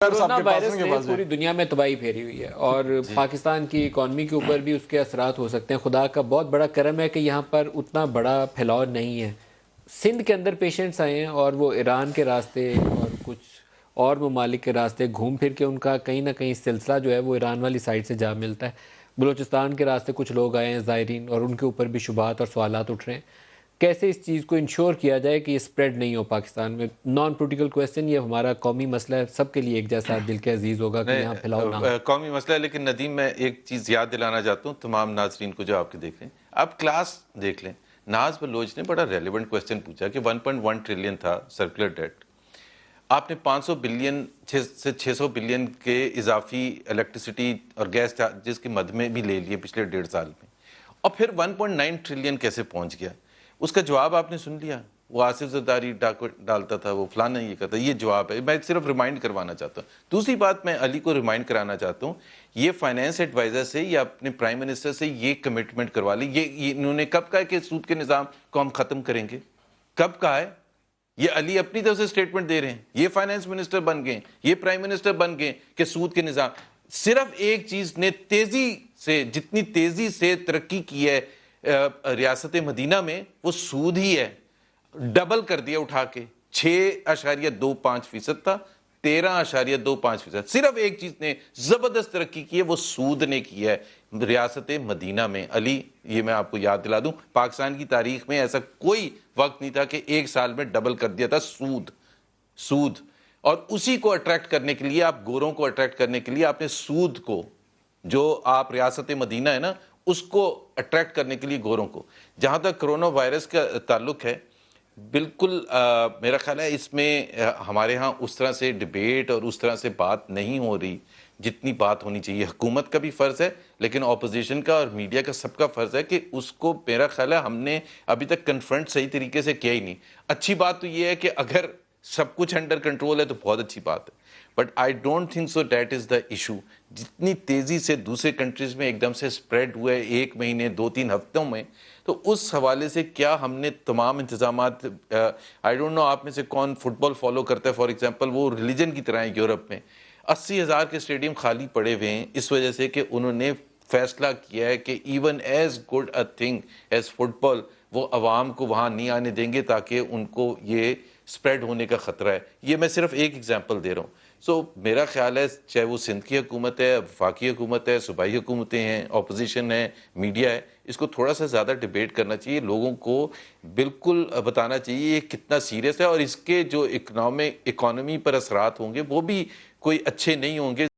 Corona virus نے پوری دنیا میں تباہی پھیری ہوئی ہے اور پاکستان کی اکانومی کے اوپر بھی اس کے اثرات ہو سکتے ہیں. خدا کا بہت بڑا کرم ہے کہ یہاں پر اتنا بڑا پھیلاؤ نہیں ہے. سندھ کے اندر پیشنٹس آئے ہیں اور وہ ایران کے راستے اور کچھ اور ممالک کے راستے گھوم پھر کے ان کا کہیں نہ کہیں سلسلہ جو ہے وہ ایران والی سائڈ سے جا ملتا ہے. بلوچستان کے راستے کچھ لوگ آئے ہیں زائرین اور ان کے اوپر بھی شبہات اور سوالات اٹھ رہے ہیں. کیسے اس چیز کو انشور کیا جائے کہ یہ سپریڈ نہیں ہو پاکستان میں؟ نان پولیٹیکل کویسچن، یہ ہمارا قومی مسئلہ ہے، سب کے لیے ایک جیسا دل کے عزیز ہوگا کہ یہاں پھیلاؤ نہ ہو. قومی مسئلہ ہے، لیکن ندیم میں ایک چیز یاد دلانا چاہتا ہوں تمام ناظرین کو جو آپ کے دیکھ رہے ہیں. آپ کلاس دیکھ لیں. ناز بلوچ نے بڑا ریلیونٹ کویسچن پوچھا کہ 1.1 ٹریلین تھا سرکولر ڈیٹ، آپ نے 500 بلین سے 600 بلین کے اضافی الیکٹریسٹی اور گیس چارجز کے مد میں بھی لے لیے پچھلے 1.5 سال میں، اور پھر 1.9 ٹریلین کیسے پہنچ گیا؟ اس کا جواب آپ نے سن لیا. وہ آصف زرداری ڈالتا تھا، وہ فلانا یہ کہتا. یہ جواب ہے. میں صرف ریمائنڈ کروانا چاہتا ہوں. دوسری بات میں علی کو ریمائنڈ کرانا چاہتا ہوں، یہ فائنینس ایڈوائزر سے یا اپنے پرائم منسٹر سے یہ کمٹمنٹ کروا لی. یہ انہوں نے کب کہا کہ سود کے نظام کو ہم ختم کریں گے؟ کب کہا ہے؟ یہ علی اپنی طرف سے سٹیٹمنٹ دے رہے ہیں. یہ فائنینس منسٹر بن گئے، یہ پرائم منسٹر بن گئے کہ سود کے نظام. صرف ایک چیز نے تیزی سے، جتنی تیزی سے ترقی کی ہے ریاست مدینہ میں، وہ سود ہی ہے. ڈبل کر دیا اٹھا کے. 6.25% تھا، 13.25%. صرف ایک چیز نے زبردست ترقی کی ہے، وہ سود نے کی ہے ریاست مدینہ میں. علی، یہ میں آپ کو یاد دلا دوں، پاکستان کی تاریخ میں ایسا کوئی وقت نہیں تھا کہ ایک سال میں ڈبل کر دیا تھا سود. اور اسی کو اٹریکٹ کرنے کے لیے، آپ گوروں کو اٹریکٹ کرنے کے لیے آپ نے سود کو، جو آپ ریاست مدینہ ہے نا، اس کو اٹریکٹ کرنے کے لیے گوروں کو. جہاں تک کرونا وائرس کا تعلق ہے، بالکل میرا خیال ہے اس میں ہمارے ہاں اس طرح سے ڈیبیٹ اور اس طرح سے بات نہیں ہو رہی جتنی بات ہونی چاہیے. حکومت کا بھی فرض ہے، لیکن اپوزیشن کا اور میڈیا کا سب کا فرض ہے کہ اس کو، میرا خیال ہے ہم نے ابھی تک کنفرنٹ صحیح طریقے سے کیا ہی نہیں. اچھی بات تو یہ ہے کہ اگر سب کچھ انڈر کنٹرول ہے تو بہت اچھی بات ہے، but I don't think so that is the issue. جتنی تیزی سے دوسرے کنٹریز میں ایک دم سے اسپریڈ ہوئے 1 مہینے 2-3 ہفتوں میں، تو اس حوالے سے کیا ہم نے تمام انتظامات، آئی ڈونٹ نو آپ میں سے کون فٹ بال فالو کرتا ہے. فار ایگزامپل وہ ریلیجن کی طرح ہے. یورپ میں 80,000 کے اسٹیڈیم خالی پڑے ہوئے ہیں اس وجہ سے کہ انہوں نے فیصلہ کیا ہے کہ even as good a thing as football, وہ عوام کو وہاں نہیں آنے دیں گے تاکہ ان کو یہ سپریڈ ہونے کا خطرہ ہے. یہ میں صرف ایک ایگزامپل دے رہا ہوں. سو میرا خیال ہے چاہے وہ سندھ کی حکومت ہے، وفاقی حکومت ہے، صوبائی حکومتیں ہیں، اپوزیشن ہے، میڈیا ہے، اس کو تھوڑا سا زیادہ ڈیبیٹ کرنا چاہیے. لوگوں کو بالکل بتانا چاہیے یہ کتنا سیریس ہے، اور اس کے جو اکانومی پر اثرات ہوں گے وہ بھی کوئی اچھے نہیں ہوں گے.